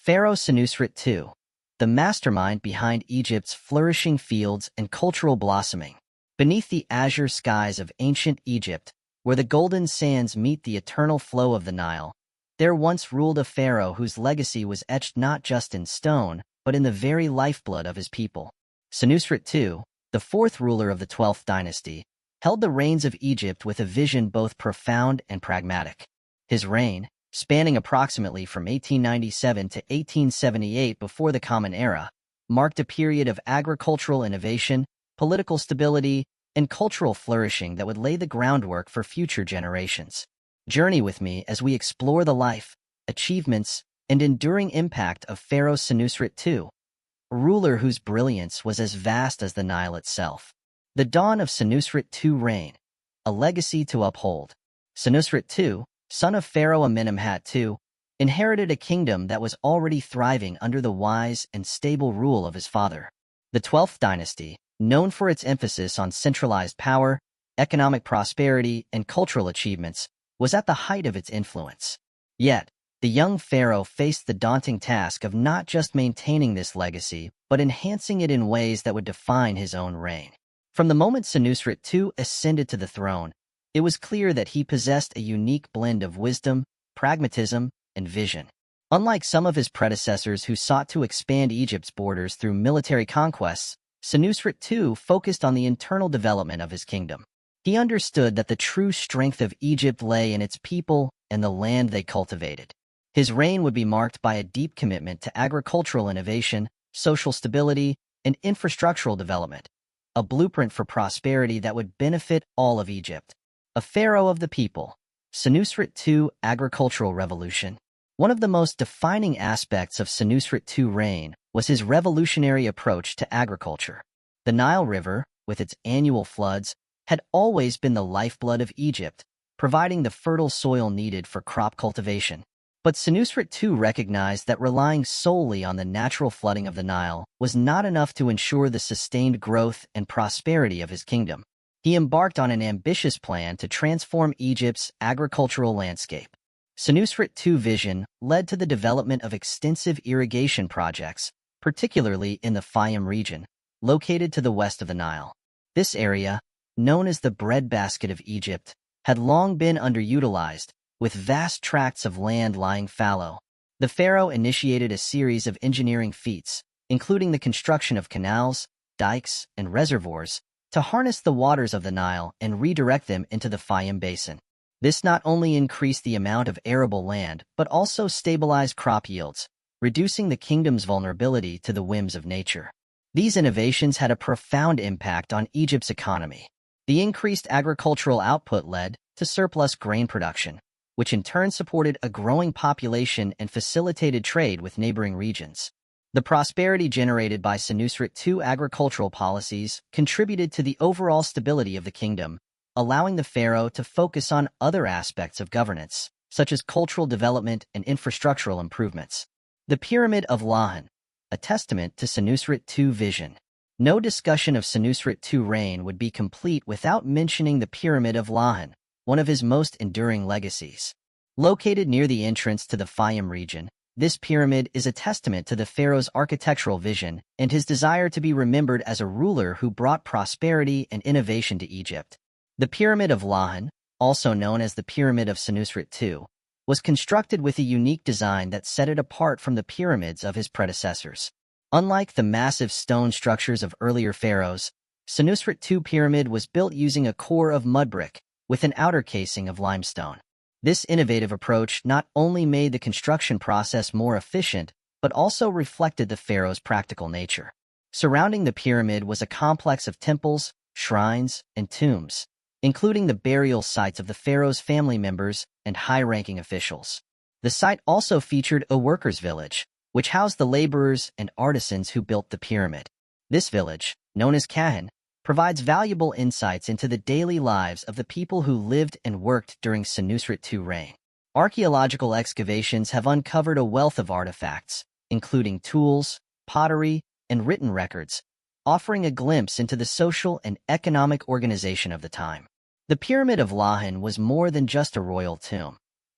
Pharaoh Senusret II, the mastermind behind Egypt's flourishing fields and cultural blossoming. Beneath the azure skies of ancient Egypt, where the golden sands meet the eternal flow of the Nile, there once ruled a pharaoh whose legacy was etched not just in stone, but in the very lifeblood of his people. Senusret II, the fourth ruler of the 12th dynasty, held the reins of Egypt with a vision both profound and pragmatic. His reign, spanning approximately from 1897 to 1878 before the Common Era, marked a period of agricultural innovation, political stability, and cultural flourishing that would lay the groundwork for future generations. Journey with me as we explore the life, achievements, and enduring impact of Pharaoh Senusret II, a ruler whose brilliance was as vast as the Nile itself. The dawn of Senusret II's reign, a legacy to uphold. Senusret II, son of Pharaoh Amenemhat II, inherited a kingdom that was already thriving under the wise and stable rule of his father. The 12th dynasty, known for its emphasis on centralized power, economic prosperity, and cultural achievements, was at the height of its influence. Yet, the young pharaoh faced the daunting task of not just maintaining this legacy, but enhancing it in ways that would define his own reign. From the moment Senusret II ascended to the throne, it was clear that he possessed a unique blend of wisdom, pragmatism, and vision. Unlike some of his predecessors who sought to expand Egypt's borders through military conquests, Senusret II focused on the internal development of his kingdom. He understood that the true strength of Egypt lay in its people and the land they cultivated. His reign would be marked by a deep commitment to agricultural innovation, social stability, and infrastructural development, a blueprint for prosperity that would benefit all of Egypt. A pharaoh of the people, Senusret II agricultural revolution. One of the most defining aspects of Senusret II's reign was his revolutionary approach to agriculture. The Nile River, with its annual floods, had always been the lifeblood of Egypt, providing the fertile soil needed for crop cultivation. But Senusret II recognized that relying solely on the natural flooding of the Nile was not enough to ensure the sustained growth and prosperity of his kingdom. He embarked on an ambitious plan to transform Egypt's agricultural landscape. Senusret II's vision led to the development of extensive irrigation projects, particularly in the Fayum region, located to the west of the Nile. This area, known as the breadbasket of Egypt, had long been underutilized, with vast tracts of land lying fallow. The pharaoh initiated a series of engineering feats, including the construction of canals, dikes, and reservoirs, to harness the waters of the Nile and redirect them into the Fayum basin. This not only increased the amount of arable land, but also stabilized crop yields, reducing the kingdom's vulnerability to the whims of nature. These innovations had a profound impact on Egypt's economy. The increased agricultural output led to surplus grain production, which in turn supported a growing population and facilitated trade with neighboring regions. The prosperity generated by Senusret II's agricultural policies contributed to the overall stability of the kingdom, allowing the pharaoh to focus on other aspects of governance, such as cultural development and infrastructural improvements. The Pyramid of Lahan, a testament to Senusret II's vision. No discussion of Senusret II's reign would be complete without mentioning the Pyramid of Lahan, one of his most enduring legacies. Located near the entrance to the Fayum region, this pyramid is a testament to the pharaoh's architectural vision and his desire to be remembered as a ruler who brought prosperity and innovation to Egypt. The Pyramid of Lahan, also known as the Pyramid of Senusret II, was constructed with a unique design that set it apart from the pyramids of his predecessors. Unlike the massive stone structures of earlier pharaohs, Senusret II's pyramid was built using a core of mud brick with an outer casing of limestone. This innovative approach not only made the construction process more efficient, but also reflected the pharaoh's practical nature. Surrounding the pyramid was a complex of temples, shrines, and tombs, including the burial sites of the pharaoh's family members and high-ranking officials. The site also featured a workers' village, which housed the laborers and artisans who built the pyramid. This village, known as Kahan, provides valuable insights into the daily lives of the people who lived and worked during Senusret II's reign. Archaeological excavations have uncovered a wealth of artifacts, including tools, pottery, and written records, offering a glimpse into the social and economic organization of the time. The Pyramid of Lahan was more than just a royal tomb.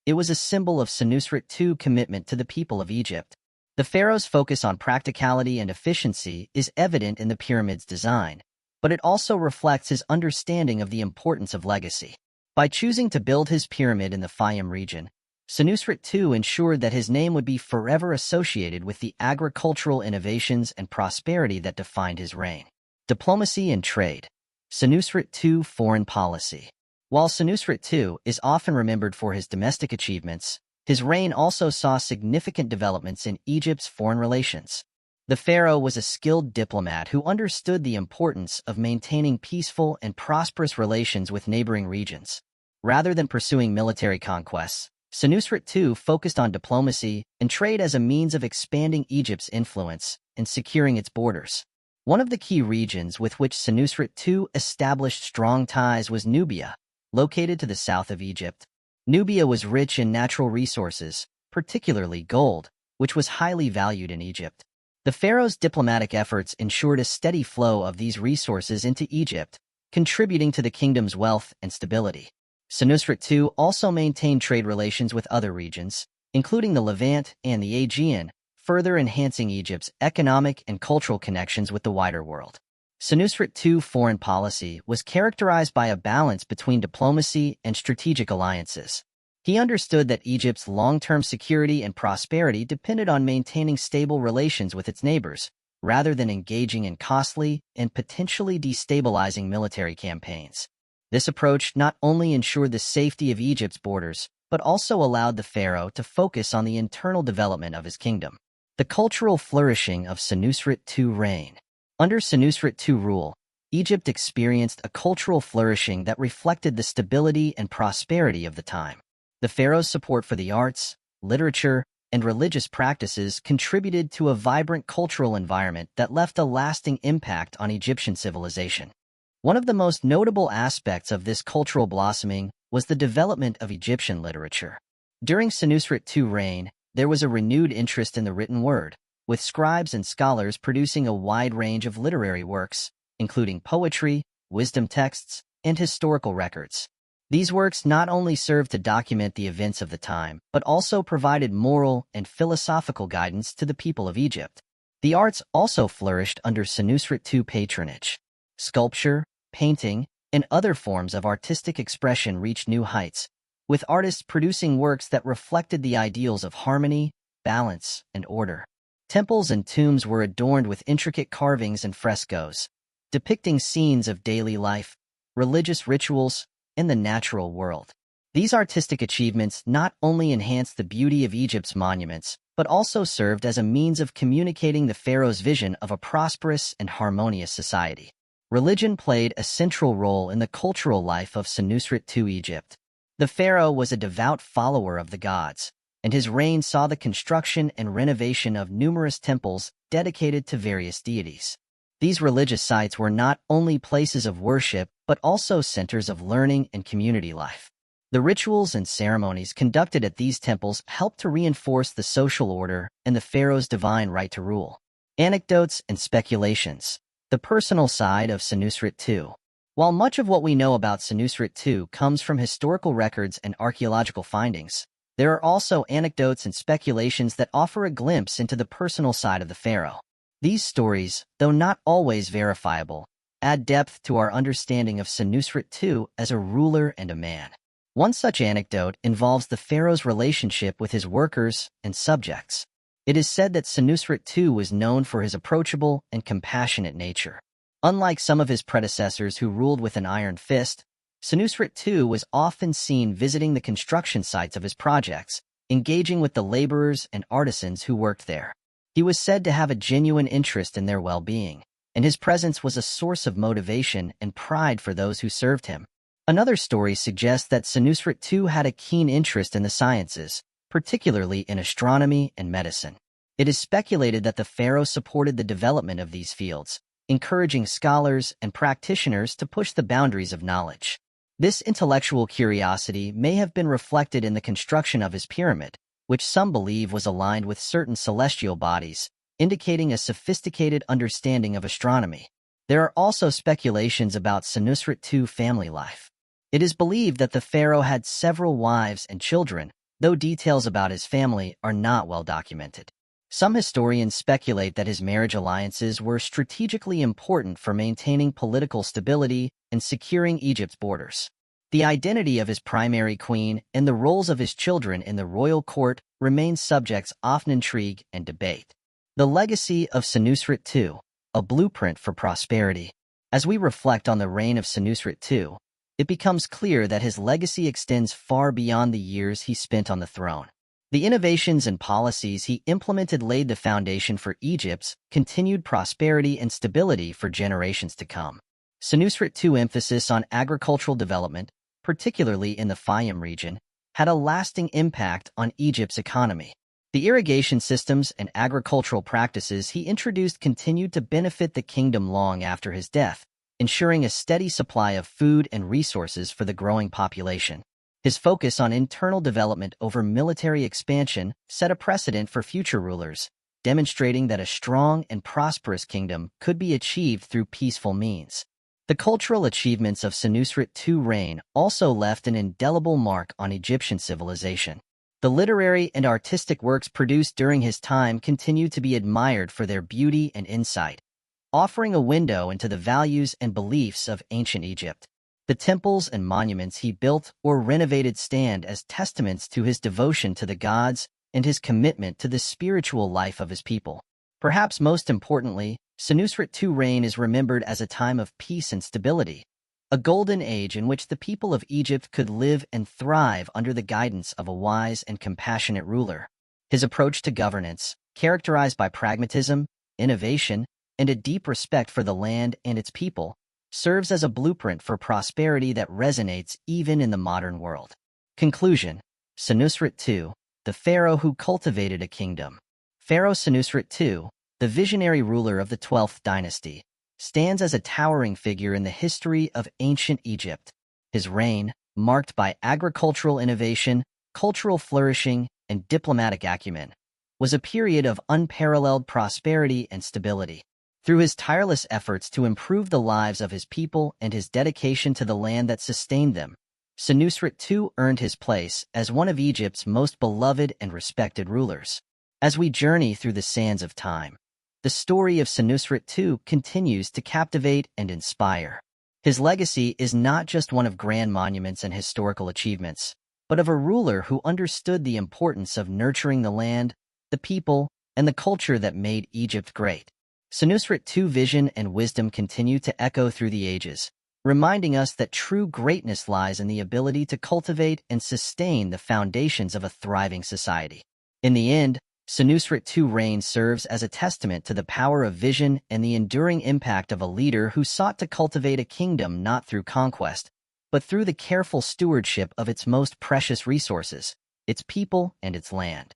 It was a symbol of Senusret II's commitment to the people of Egypt. The pharaoh's focus on practicality and efficiency is evident in the pyramid's design, but it also reflects his understanding of the importance of legacy. By choosing to build his pyramid in the Fayum region, Senusret II ensured that his name would be forever associated with the agricultural innovations and prosperity that defined his reign. Diplomacy and trade. Senusret II foreign policy. While Senusret II is often remembered for his domestic achievements, his reign also saw significant developments in Egypt's foreign relations. The pharaoh was a skilled diplomat who understood the importance of maintaining peaceful and prosperous relations with neighboring regions. Rather than pursuing military conquests, Senusret II focused on diplomacy and trade as a means of expanding Egypt's influence and securing its borders. One of the key regions with which Senusret II established strong ties was Nubia, located to the south of Egypt. Nubia was rich in natural resources, particularly gold, which was highly valued in Egypt. The pharaoh's diplomatic efforts ensured a steady flow of these resources into Egypt, contributing to the kingdom's wealth and stability. Senusret II also maintained trade relations with other regions, including the Levant and the Aegean, further enhancing Egypt's economic and cultural connections with the wider world. Senusret II foreign policy was characterized by a balance between diplomacy and strategic alliances. He understood that Egypt's long-term security and prosperity depended on maintaining stable relations with its neighbors, rather than engaging in costly and potentially destabilizing military campaigns. This approach not only ensured the safety of Egypt's borders, but also allowed the pharaoh to focus on the internal development of his kingdom. The cultural flourishing of Senusret II reign. Under Senusret II rule, Egypt experienced a cultural flourishing that reflected the stability and prosperity of the time. The pharaoh's support for the arts, literature, and religious practices contributed to a vibrant cultural environment that left a lasting impact on Egyptian civilization. One of the most notable aspects of this cultural blossoming was the development of Egyptian literature. During Senusret II's reign, there was a renewed interest in the written word, with scribes and scholars producing a wide range of literary works, including poetry, wisdom texts, and historical records. These works not only served to document the events of the time, but also provided moral and philosophical guidance to the people of Egypt. The arts also flourished under Senusret II patronage. Sculpture, painting, and other forms of artistic expression reached new heights, with artists producing works that reflected the ideals of harmony, balance, and order. Temples and tombs were adorned with intricate carvings and frescoes, depicting scenes of daily life, religious rituals, and the natural world. These artistic achievements not only enhanced the beauty of Egypt's monuments, but also served as a means of communicating the pharaoh's vision of a prosperous and harmonious society. Religion played a central role in the cultural life of Senusret II Egypt. The pharaoh was a devout follower of the gods, and his reign saw the construction and renovation of numerous temples dedicated to various deities. These religious sites were not only places of worship, but also centers of learning and community life. The rituals and ceremonies conducted at these temples helped to reinforce the social order and the pharaoh's divine right to rule. Anecdotes and speculations. The personal side of Senusret II. While much of what we know about Senusret II comes from historical records and archaeological findings, there are also anecdotes and speculations that offer a glimpse into the personal side of the pharaoh. These stories, though not always verifiable, add depth to our understanding of Senusret II as a ruler and a man. One such anecdote involves the pharaoh's relationship with his workers and subjects. It is said that Senusret II was known for his approachable and compassionate nature. Unlike some of his predecessors who ruled with an iron fist, Senusret II was often seen visiting the construction sites of his projects, engaging with the laborers and artisans who worked there. He was said to have a genuine interest in their well-being, and his presence was a source of motivation and pride for those who served him. Another story suggests that Senusret II had a keen interest in the sciences, particularly in astronomy and medicine. It is speculated that the pharaoh supported the development of these fields, encouraging scholars and practitioners to push the boundaries of knowledge. This intellectual curiosity may have been reflected in the construction of his pyramid, which some believe was aligned with certain celestial bodies, indicating a sophisticated understanding of astronomy. There are also speculations about Senusret II's family life. It is believed that the pharaoh had several wives and children, though details about his family are not well documented. Some historians speculate that his marriage alliances were strategically important for maintaining political stability and securing Egypt's borders. The identity of his primary queen and the roles of his children in the royal court remain subjects often intrigue and debate. The legacy of Senusret II, a blueprint for prosperity. As we reflect on the reign of Senusret II, it becomes clear that his legacy extends far beyond the years he spent on the throne. The innovations and policies he implemented laid the foundation for Egypt's continued prosperity and stability for generations to come. Senusret II's emphasis on agricultural development, particularly in the Fayum region, had a lasting impact on Egypt's economy. The irrigation systems and agricultural practices he introduced continued to benefit the kingdom long after his death, ensuring a steady supply of food and resources for the growing population. His focus on internal development over military expansion set a precedent for future rulers, demonstrating that a strong and prosperous kingdom could be achieved through peaceful means. The cultural achievements of Senusret II's reign also left an indelible mark on Egyptian civilization. The literary and artistic works produced during his time continue to be admired for their beauty and insight, offering a window into the values and beliefs of ancient Egypt. The temples and monuments he built or renovated stand as testaments to his devotion to the gods and his commitment to the spiritual life of his people. Perhaps most importantly, Senusret II's reign is remembered as a time of peace and stability, a golden age in which the people of Egypt could live and thrive under the guidance of a wise and compassionate ruler. His approach to governance, characterized by pragmatism, innovation, and a deep respect for the land and its people, serves as a blueprint for prosperity that resonates even in the modern world. Conclusion: Senusret II, the pharaoh who cultivated a kingdom. Pharaoh Senusret II, the visionary ruler of the 12th dynasty, stands as a towering figure in the history of ancient Egypt. His reign, marked by agricultural innovation, cultural flourishing, and diplomatic acumen, was a period of unparalleled prosperity and stability. Through his tireless efforts to improve the lives of his people and his dedication to the land that sustained them, Senusret II earned his place as one of Egypt's most beloved and respected rulers. As we journey through the sands of time, the story of Senusret II continues to captivate and inspire. His legacy is not just one of grand monuments and historical achievements, but of a ruler who understood the importance of nurturing the land, the people, and the culture that made Egypt great. Senusret II's vision and wisdom continue to echo through the ages, reminding us that true greatness lies in the ability to cultivate and sustain the foundations of a thriving society. In the end, Senusret II's reign serves as a testament to the power of vision and the enduring impact of a leader who sought to cultivate a kingdom not through conquest, but through the careful stewardship of its most precious resources, its people and its land.